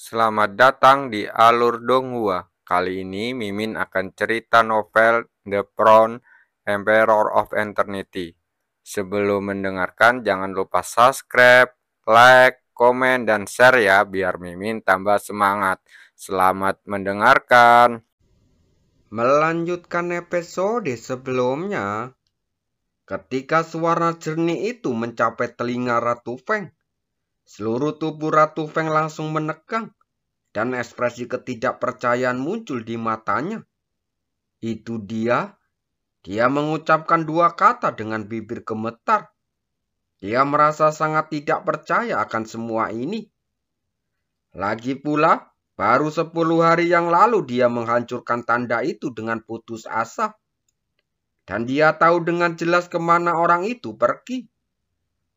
Selamat datang di Alur Donghua. Kali ini Mimin akan cerita novel The Crown, Emperor of Eternity. Sebelum mendengarkan, jangan lupa subscribe, like, komen, dan share ya, biar Mimin tambah semangat. Selamat mendengarkan. Melanjutkan episode sebelumnya, ketika suara jernih itu mencapai telinga Ratu Feng, seluruh tubuh Ratu Feng langsung menegang dan ekspresi ketidakpercayaan muncul di matanya. Itu dia mengucapkan dua kata dengan bibir gemetar. Dia merasa sangat tidak percaya akan semua ini. Lagi pula, baru 10 hari yang lalu dia menghancurkan tanda itu dengan putus asa. Dan dia tahu dengan jelas kemana orang itu pergi.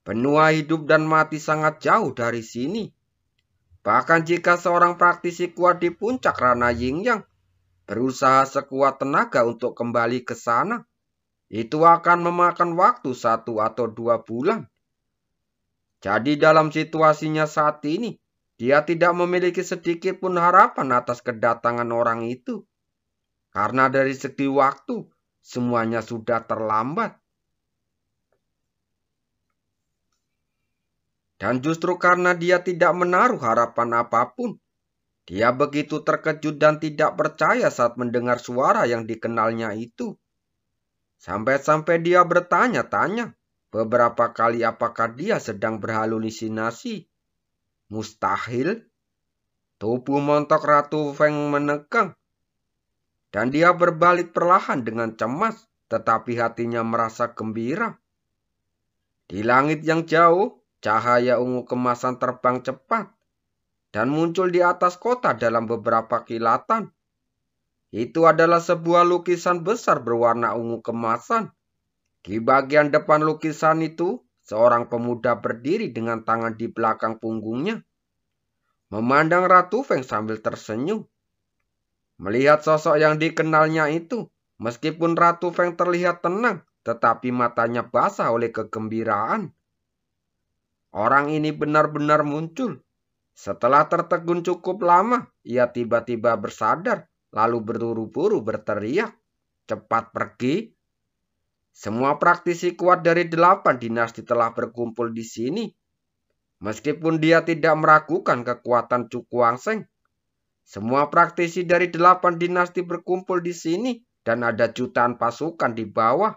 Benua hidup dan mati sangat jauh dari sini. Bahkan jika seorang praktisi kuat di puncak Rana Yingyang berusaha sekuat tenaga untuk kembali ke sana, itu akan memakan waktu 1 atau 2 bulan. Jadi dalam situasinya saat ini, dia tidak memiliki sedikit pun harapan atas kedatangan orang itu. Karena dari segi waktu, semuanya sudah terlambat. Dan justru karena dia tidak menaruh harapan apapun, dia begitu terkejut dan tidak percaya saat mendengar suara yang dikenalnya itu. Sampai-sampai dia bertanya-tanya beberapa kali apakah dia sedang berhalusinasi. Mustahil. Tubuh montok Ratu Feng menegang. Dan dia berbalik perlahan dengan cemas, tetapi hatinya merasa gembira. Di langit yang jauh, cahaya ungu kemasan terbang cepat dan muncul di atas kota dalam beberapa kilatan. Itu adalah sebuah lukisan besar berwarna ungu kemasan. Di bagian depan lukisan itu, seorang pemuda berdiri dengan tangan di belakang punggungnya, memandang Ratu Feng sambil tersenyum. Melihat sosok yang dikenalnya itu, meskipun Ratu Feng terlihat tenang, tetapi matanya basah oleh kegembiraan. Orang ini benar-benar muncul. Setelah tertegun cukup lama, ia tiba-tiba bersadar, lalu berburu-buru berteriak, "Cepat pergi!" Semua praktisi kuat dari 8 dinasti telah berkumpul di sini. Meskipun dia tidak meragukan kekuatan Chu Kuangseng, semua praktisi dari 8 dinasti berkumpul di sini dan ada jutaan pasukan di bawah,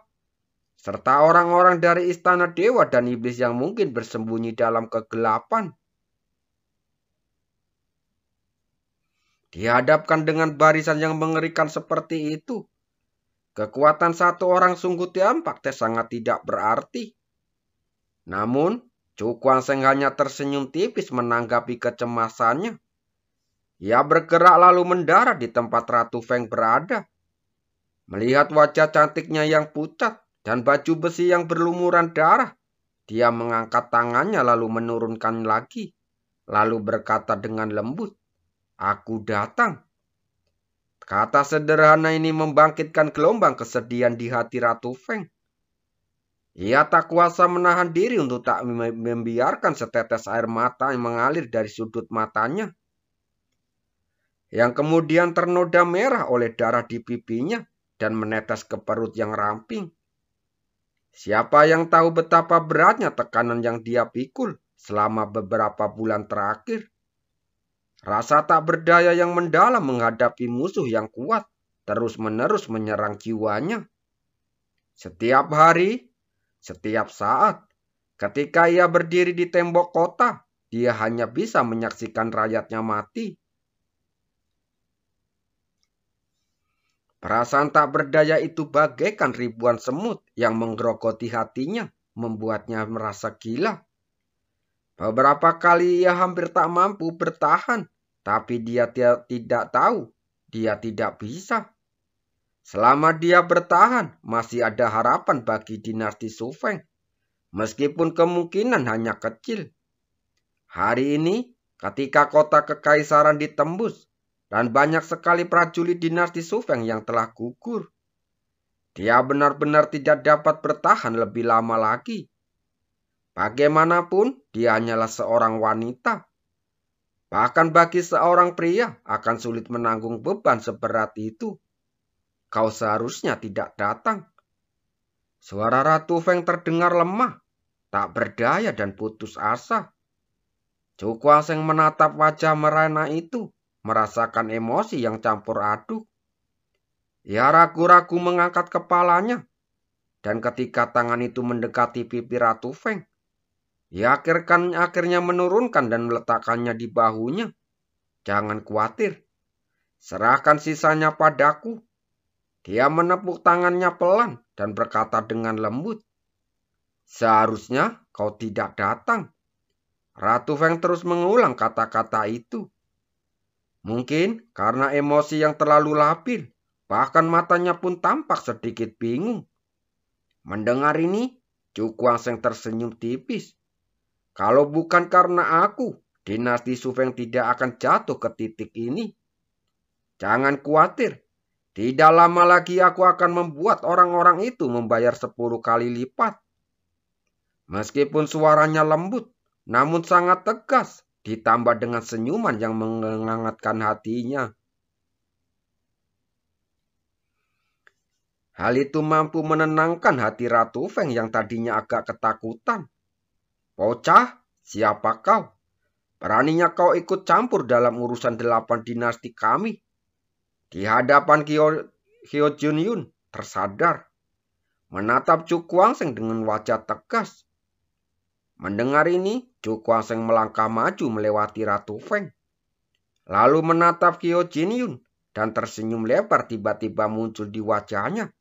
serta orang-orang dari istana dewa dan iblis yang mungkin bersembunyi dalam kegelapan. Dihadapkan dengan barisan yang mengerikan seperti itu, kekuatan satu orang sungguh tampaknya sangat tidak berarti. Namun, Chu Kuangseng hanya tersenyum tipis menanggapi kecemasannya. Ia bergerak lalu mendarat di tempat Ratu Feng berada. Melihat wajah cantiknya yang pucat dan baju besi yang berlumuran darah, dia mengangkat tangannya lalu menurunkan lagi, lalu berkata dengan lembut, "Aku datang." Kata sederhana ini membangkitkan gelombang kesedihan di hati Ratu Feng. Ia tak kuasa menahan diri untuk tak membiarkan setetes air mata yang mengalir dari sudut matanya, yang kemudian ternoda merah oleh darah di pipinya dan menetes ke perut yang ramping. Siapa yang tahu betapa beratnya tekanan yang dia pikul selama beberapa bulan terakhir. Rasa tak berdaya yang mendalam menghadapi musuh yang kuat terus-menerus menyerang jiwanya. Setiap hari, setiap saat, ketika ia berdiri di tembok kota, dia hanya bisa menyaksikan rakyatnya mati. Perasaan tak berdaya itu bagaikan ribuan semut yang menggerogoti hatinya, membuatnya merasa gila. Beberapa kali ia hampir tak mampu bertahan, tapi dia tidak tahu, dia tidak bisa. Selama dia bertahan, masih ada harapan bagi dinasti Su Feng, meskipun kemungkinan hanya kecil. Hari ini, ketika kota kekaisaran ditembus, dan banyak sekali prajurit dinasti Su Feng yang telah gugur, dia benar-benar tidak dapat bertahan lebih lama lagi. Bagaimanapun, dia hanyalah seorang wanita. Bahkan bagi seorang pria akan sulit menanggung beban seberat itu. Kau seharusnya tidak datang. Suara Ratu Feng terdengar lemah, tak berdaya dan putus asa. Chu Kuang-seng menatap wajah merana itu, merasakan emosi yang campur aduk. Ia ragu-ragu mengangkat kepalanya, dan ketika tangan itu mendekati pipi Ratu Feng, ia akhirnya menurunkan dan meletakkannya di bahunya. Jangan khawatir, serahkan sisanya padaku. Dia menepuk tangannya pelan dan berkata dengan lembut, "Seharusnya kau tidak datang." Ratu Feng terus mengulang kata-kata itu. Mungkin karena emosi yang terlalu labil, bahkan matanya pun tampak sedikit bingung. Mendengar ini, Chu Kuang-seng tersenyum tipis. Kalau bukan karena aku, dinasti Su Feng tidak akan jatuh ke titik ini. Jangan khawatir, tidak lama lagi aku akan membuat orang-orang itu membayar 10 kali lipat. Meskipun suaranya lembut, namun sangat tegas, ditambah dengan senyuman yang menghangatkan hatinya. Hal itu mampu menenangkan hati Ratu Feng yang tadinya agak ketakutan. "Bocah, siapa kau? Beraninya kau ikut campur dalam urusan 8 dinasti kami?" Di hadapan Hyo Junyun tersadar, menatap Chu Kuang-seng dengan wajah tegas. Mendengar ini, Chu Kuang-seng melangkah maju melewati Ratu Feng, lalu menatap Hyo Jinyun dan tersenyum lebar tiba-tiba muncul di wajahnya.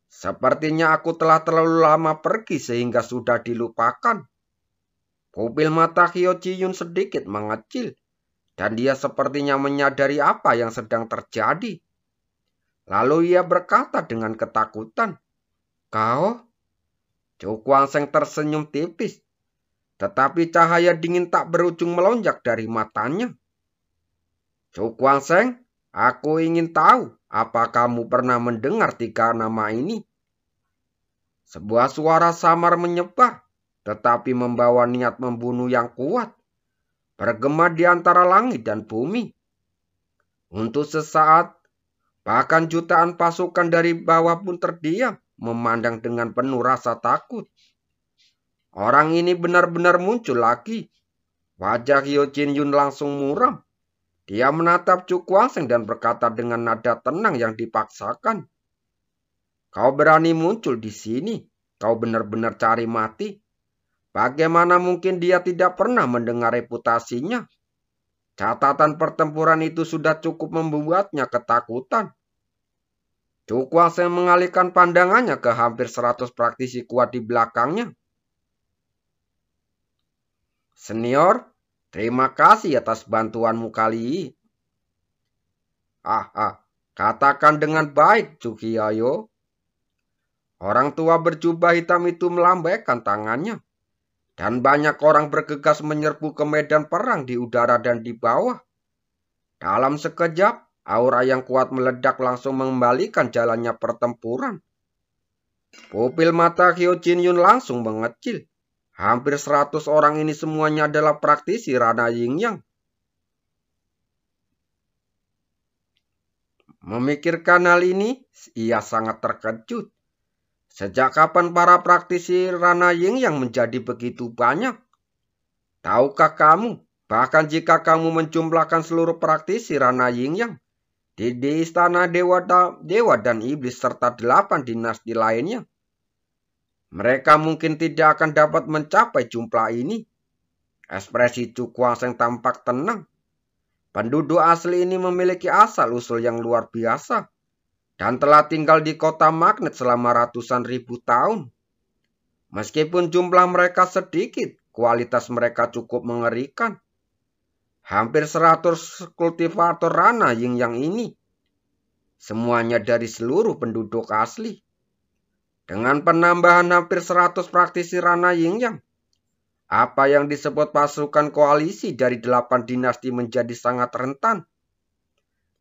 "Sepertinya aku telah terlalu lama pergi sehingga sudah dilupakan." Pupil mata Hyo Jinyun sedikit mengecil, dan dia sepertinya menyadari apa yang sedang terjadi. Lalu ia berkata dengan ketakutan, "Kau?" Chu Kuang-seng tersenyum tipis, tetapi cahaya dingin tak berujung melonjak dari matanya. "Chu Kuang-seng, aku ingin tahu, apa kamu pernah mendengar 3 nama ini?" Sebuah suara samar menyebar, tetapi membawa niat membunuh yang kuat, bergema di antara langit dan bumi. Untuk sesaat, bahkan jutaan pasukan dari bawah pun terdiam, memandang dengan penuh rasa takut. Orang ini benar-benar muncul lagi. Wajah Hyo Jinyun langsung muram. Dia menatap Chu Kuang-seng dan berkata dengan nada tenang yang dipaksakan, "Kau berani muncul di sini? Kau benar-benar cari mati? Bagaimana mungkin dia tidak pernah mendengar reputasinya? Catatan pertempuran itu sudah cukup membuatnya ketakutan." Chu Kuang-seng mengalihkan pandangannya ke hampir 100 praktisi kuat di belakangnya. "Senior, terima kasih atas bantuanmu kali ini." Katakan dengan baik, Chu Qiaoyo." Orang tua berjubah hitam itu melambaikan tangannya, dan banyak orang bergegas menyerbu ke medan perang di udara dan di bawah. Dalam sekejap, aura yang kuat meledak langsung mengembalikan jalannya pertempuran. Pupil mata Hyo Jinyun langsung mengecil. Hampir 100 orang ini semuanya adalah praktisi Rana Yingyang. Memikirkan hal ini, ia sangat terkejut. Sejak kapan para praktisi Rana Yingyang menjadi begitu banyak? Tahukah kamu, bahkan jika kamu menjumlahkan seluruh praktisi Rana Yingyang di istana dewa dan iblis serta 8 dinasti lainnya, mereka mungkin tidak akan dapat mencapai jumlah ini. Ekspresi Chu Kuang-seng tampak tenang. Penduduk asli ini memiliki asal-usul yang luar biasa dan telah tinggal di kota magnet selama ratusan ribu tahun. Meskipun jumlah mereka sedikit, kualitas mereka cukup mengerikan. Hampir 100 kultivator Rana Yingyang ini, semuanya dari seluruh penduduk asli. Dengan penambahan hampir 100 praktisi Rana Yingyang, apa yang disebut pasukan koalisi dari 8 dinasti menjadi sangat rentan.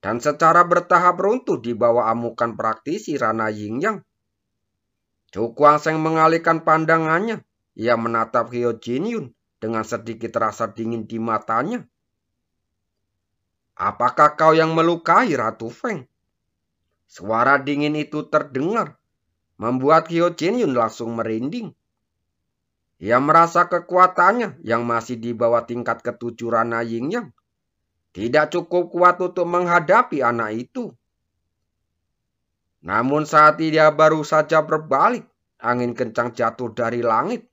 Dan secara bertahap runtuh di bawah amukan praktisi Rana Yingyang. Chu Kuang-seng mengalihkan pandangannya. Ia menatap Hyo Jinyun dengan sedikit rasa dingin di matanya. Apakah kau yang melukai Ratu Feng? Suara dingin itu terdengar, membuat Hyo Jin Yun langsung merinding. Ia merasa kekuatannya yang masih di bawah tingkat ketujuh Rana Yin Yang tidak cukup kuat untuk menghadapi anak itu. Namun saat dia baru saja berbalik, angin kencang jatuh dari langit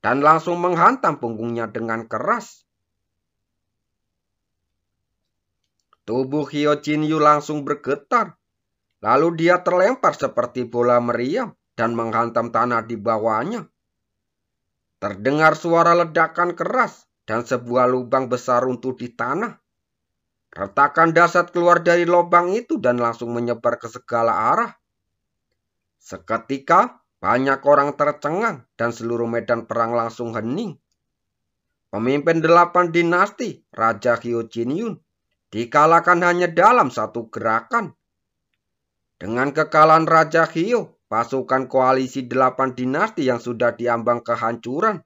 dan langsung menghantam punggungnya dengan keras. Tubuh Hyo Jin Yu langsung bergetar, lalu dia terlempar seperti bola meriam dan menghantam tanah di bawahnya. Terdengar suara ledakan keras dan sebuah lubang besar runtuh di tanah. Retakan dahsyat keluar dari lubang itu dan langsung menyebar ke segala arah. Seketika, banyak orang tercengang dan seluruh medan perang langsung hening. Pemimpin 8 dinasti, Raja Hyo Jin Yun, dikalahkan hanya dalam satu gerakan. Dengan kekalahan Raja Hyo, pasukan koalisi 8 dinasti yang sudah diambang kehancuran,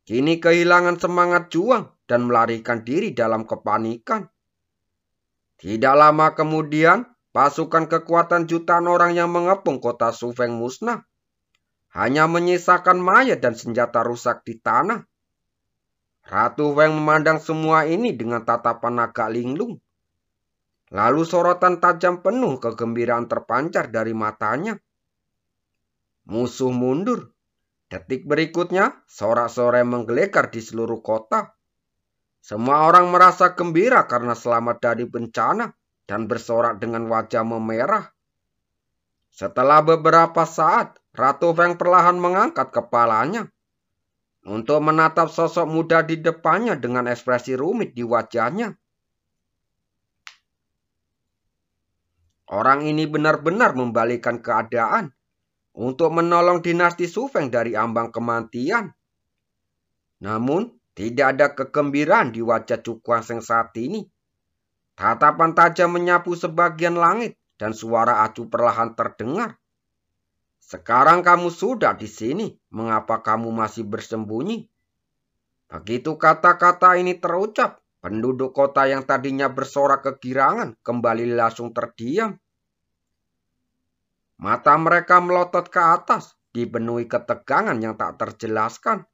kini kehilangan semangat juang dan melarikan diri dalam kepanikan. Tidak lama kemudian, pasukan kekuatan jutaan orang yang mengepung kota Sufeng musnah. Hanya menyisakan mayat dan senjata rusak di tanah. Ratu Feng memandang semua ini dengan tatapan agak linglung. Lalu sorotan tajam penuh kegembiraan terpancar dari matanya. Musuh mundur. Detik berikutnya, sorak-sorai menggelegar di seluruh kota. Semua orang merasa gembira karena selamat dari bencana dan bersorak dengan wajah memerah. Setelah beberapa saat, Ratu Feng perlahan mengangkat kepalanya untuk menatap sosok muda di depannya dengan ekspresi rumit di wajahnya. Orang ini benar-benar membalikkan keadaan untuk menolong dinasti Sufeng dari ambang kematian. Namun, tidak ada kegembiraan di wajah Chu Guangsheng saat ini. Tatapan tajam menyapu sebagian langit dan suara acuh perlahan terdengar. Sekarang kamu sudah di sini, mengapa kamu masih bersembunyi? Begitu kata-kata ini terucap, penduduk kota yang tadinya bersorak kegirangan kembali langsung terdiam. Mata mereka melotot ke atas, dipenuhi ketegangan yang tak terjelaskan.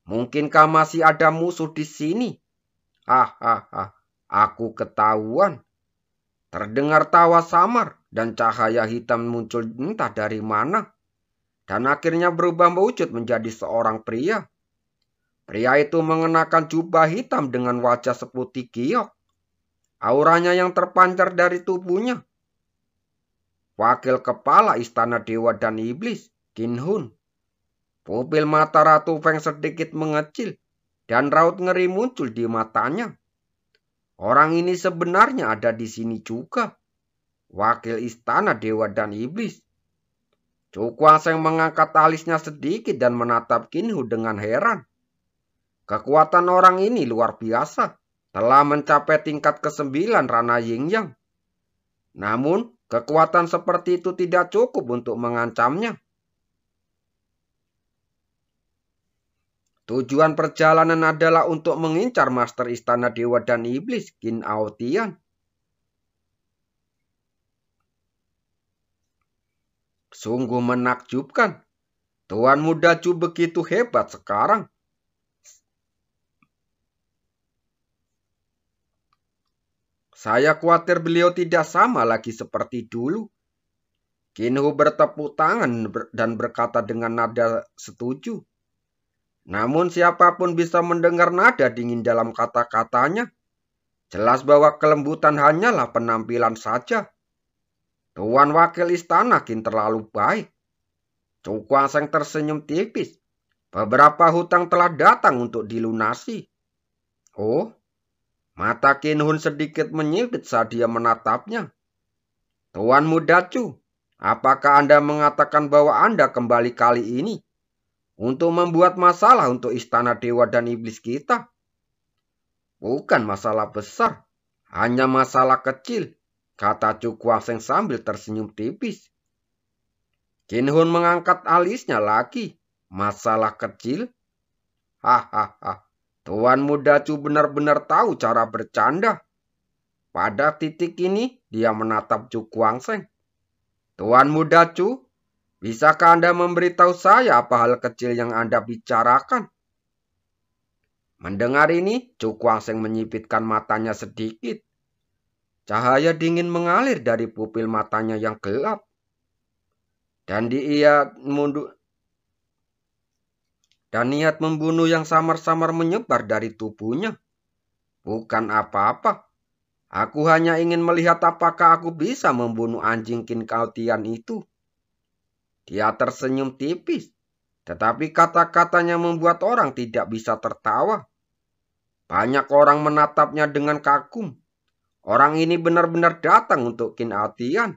Mungkinkah masih ada musuh di sini? Aku ketahuan. Terdengar tawa samar dan cahaya hitam muncul entah dari mana. Dan akhirnya berubah wujud menjadi seorang pria. Pria itu mengenakan jubah hitam dengan wajah seputih giok. Auranya yang terpancar dari tubuhnya. Wakil kepala istana dewa dan iblis, Qin Hun. Pupil mata Ratu Feng sedikit mengecil dan raut ngeri muncul di matanya. Orang ini sebenarnya ada di sini juga. Wakil istana dewa dan iblis. Chu Guangsheng mengangkat alisnya sedikit dan menatap Qin Hun dengan heran. Kekuatan orang ini luar biasa. Telah mencapai tingkat ke-9 Rana Yin Yang. Namun, kekuatan seperti itu tidak cukup untuk mengancamnya. Tujuan perjalanan adalah untuk mengincar Master Istana Dewa dan Iblis, Qin Aotian. Sungguh menakjubkan. Tuan Muda Chu begitu hebat sekarang. Saya khawatir beliau tidak sama lagi seperti dulu. Qin Hu bertepuk tangan dan berkata dengan nada setuju. Namun siapapun bisa mendengar nada dingin dalam kata-katanya. Jelas bahwa kelembutan hanyalah penampilan saja. Tuan Wakil Istana Qin terlalu baik. Chu Guangsheng tersenyum tipis. Beberapa hutang telah datang untuk dilunasi. Oh, mata Qin Hun sedikit menyipit saat dia menatapnya. Tuan Muda Chu, apakah Anda mengatakan bahwa Anda kembali kali ini untuk membuat masalah untuk istana dewa dan iblis kita? Bukan masalah besar, hanya masalah kecil, kata Chu Guangsheng sambil tersenyum tipis. Qin Hun mengangkat alisnya lagi. Masalah kecil? Tuan Muda Chu benar-benar tahu cara bercanda. Pada titik ini, dia menatap Chu Guangsheng. Tuan Muda Chu, bisakah Anda memberitahu saya apa hal kecil yang Anda bicarakan? Mendengar ini, Chu Guangsheng menyipitkan matanya sedikit. Cahaya dingin mengalir dari pupil matanya yang gelap. Dan niat membunuh yang samar-samar menyebar dari tubuhnya. Bukan apa-apa. Aku hanya ingin melihat apakah aku bisa membunuh anjing Qin Kaotian itu. Dia tersenyum tipis, tetapi kata-katanya membuat orang tidak bisa tertawa. Banyak orang menatapnya dengan kagum. Orang ini benar-benar datang untuk Qin Kaotian.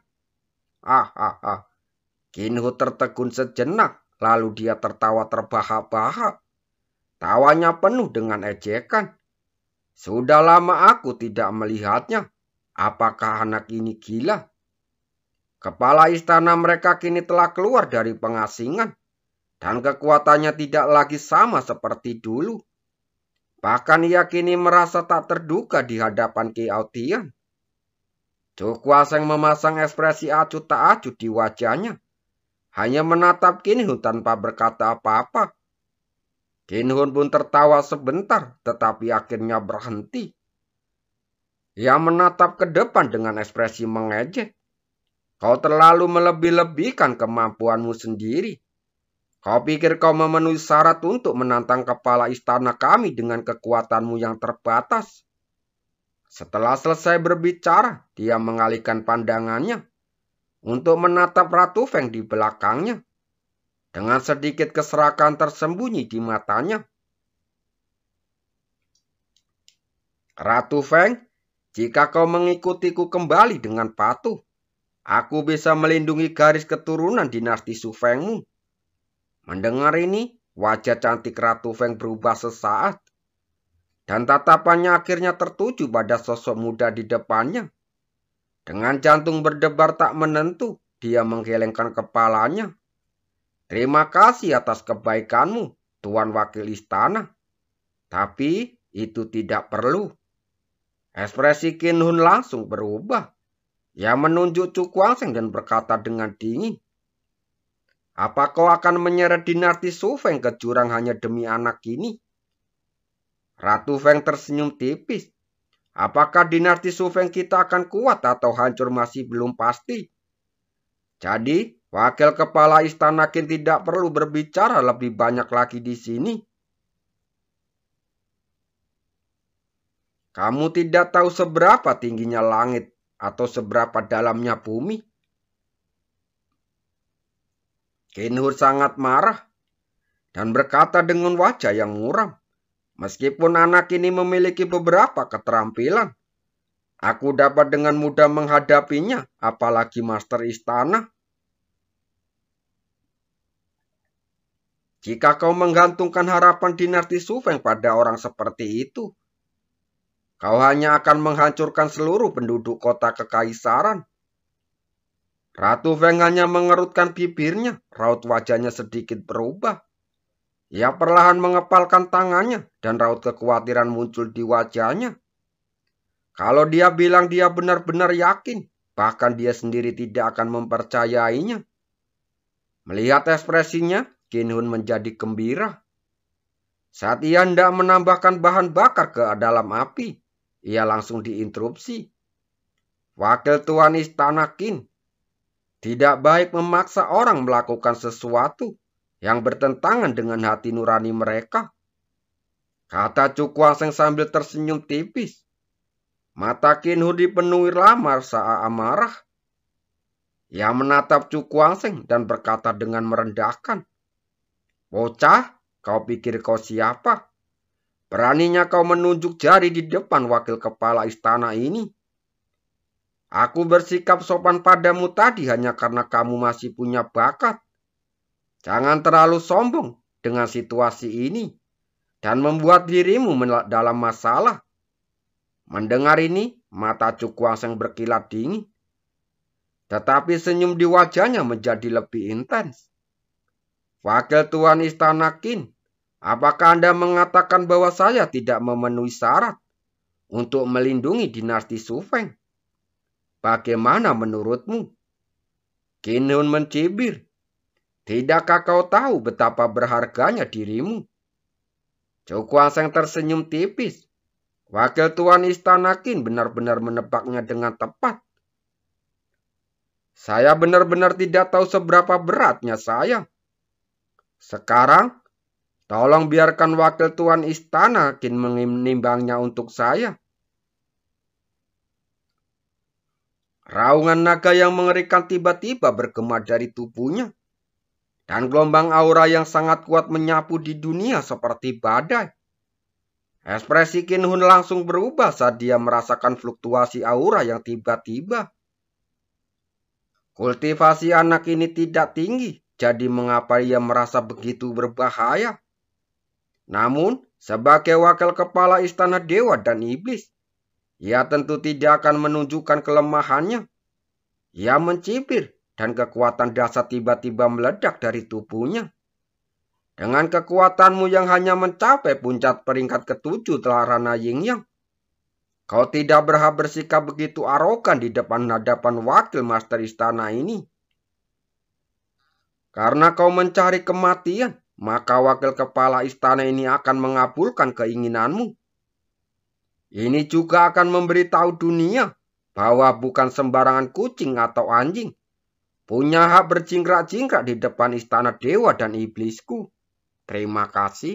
Qin Hu tertegun sejenak, lalu dia tertawa terbahak-bahak. Tawanya penuh dengan ejekan. Sudah lama aku tidak melihatnya. Apakah anak ini gila? Kepala istana mereka kini telah keluar dari pengasingan. Dan kekuatannya tidak lagi sama seperti dulu. Bahkan ia kini merasa tak terduga di hadapan Qin Kaotian. Chu Guangsheng memasang ekspresi acuh tak acuh di wajahnya. Hanya menatap Qin Hu tanpa berkata apa-apa. Qin Hu pun tertawa sebentar, tetapi akhirnya berhenti. Ia menatap ke depan dengan ekspresi mengejek. Kau terlalu melebih-lebihkan kemampuanmu sendiri. Kau pikir kau memenuhi syarat untuk menantang kepala istana kami dengan kekuatanmu yang terbatas? Setelah selesai berbicara, dia mengalihkan pandangannya untuk menatap Ratu Feng di belakangnya. Dengan sedikit keserakan tersembunyi di matanya. Ratu Feng, jika kau mengikutiku kembali dengan patuh, aku bisa melindungi garis keturunan dinasti Su Fengmu. Mendengar ini, wajah cantik Ratu Feng berubah sesaat. Dan tatapannya akhirnya tertuju pada sosok muda di depannya. Dengan jantung berdebar tak menentu, dia menggelengkan kepalanya. Terima kasih atas kebaikanmu, Tuan Wakil Istana. Tapi itu tidak perlu. Ekspresi Qin Hu langsung berubah. Ia menunjuk Chu Guangsheng dan berkata dengan dingin. Apa kau akan menyeret dinasti Su Feng ke jurang hanya demi anak ini? Ratu Feng tersenyum tipis. Apakah dinasti Su Feng kita akan kuat atau hancur masih belum pasti. Jadi, wakil kepala istana Qin tidak perlu berbicara lebih banyak lagi di sini. Kamu tidak tahu seberapa tingginya langit atau seberapa dalamnya bumi. Qin Hu sangat marah dan berkata dengan wajah yang muram. Meskipun anak ini memiliki beberapa keterampilan, aku dapat dengan mudah menghadapinya, apalagi master istana. Jika kau menggantungkan harapan dinasti Su Feng pada orang seperti itu, kau hanya akan menghancurkan seluruh penduduk kota kekaisaran. Ratu Feng hanya mengerutkan bibirnya, raut wajahnya sedikit berubah. Ia perlahan mengepalkan tangannya dan raut kekhawatiran muncul di wajahnya. Kalau dia bilang dia benar-benar yakin, bahkan dia sendiri tidak akan mempercayainya. Melihat ekspresinya, Qin Hu menjadi gembira. Saat ia hendak menambahkan bahan bakar ke dalam api, ia langsung diinterupsi. Wakil Tuan Istana Qin, tidak baik memaksa orang melakukan sesuatu yang bertentangan dengan hati nurani mereka. Kata Chu Guangsheng sambil tersenyum tipis. Mata Qin Hu dipenuhi rasa amarah. Ia menatap Chu Guangsheng dan berkata dengan merendahkan. Bocah, kau pikir kau siapa? Beraninya kau menunjuk jari di depan wakil kepala istana ini. Aku bersikap sopan padamu tadi hanya karena kamu masih punya bakat. Jangan terlalu sombong dengan situasi ini dan membuat dirimu dalam masalah. Mendengar ini, mata Chu Guangsheng berkilat dingin. Tetapi senyum di wajahnya menjadi lebih intens. Wakil Tuan Istana Qin, apakah Anda mengatakan bahwa saya tidak memenuhi syarat? untuk melindungi dinasti Sufeng. Bagaimana menurutmu? Qin Hun mencibir. Tidakkah kau tahu betapa berharganya dirimu? Zhou Guangsheng tersenyum tipis. Wakil Tuan Istana Qin benar-benar menebaknya dengan tepat. Saya benar-benar tidak tahu seberapa beratnya saya. Sekarang, tolong biarkan Wakil Tuan Istana Qin menimbangnya untuk saya. Raungan naga yang mengerikan tiba-tiba bergema dari tubuhnya. Dan gelombang aura yang sangat kuat menyapu di dunia seperti badai. Ekspresi Qin Hun langsung berubah saat dia merasakan fluktuasi aura yang tiba-tiba. Kultivasi anak ini tidak tinggi, jadi mengapa ia merasa begitu berbahaya? Namun, sebagai wakil kepala istana dewa dan iblis, ia tentu tidak akan menunjukkan kelemahannya. Ia mencibir dan kekuatan dasar tiba-tiba meledak dari tubuhnya. Dengan kekuatanmu yang hanya mencapai puncak peringkat ke-7 Telarana Yin Yang, kau tidak berhak bersikap begitu arogan di hadapan wakil master istana ini. Karena kau mencari kematian, maka wakil kepala istana ini akan mengabulkan keinginanmu. Ini juga akan memberitahu dunia bahwa bukan sembarangan kucing atau anjing punya hak berjingkrak-jingkrak di depan istana dewa dan iblisku. Terima kasih.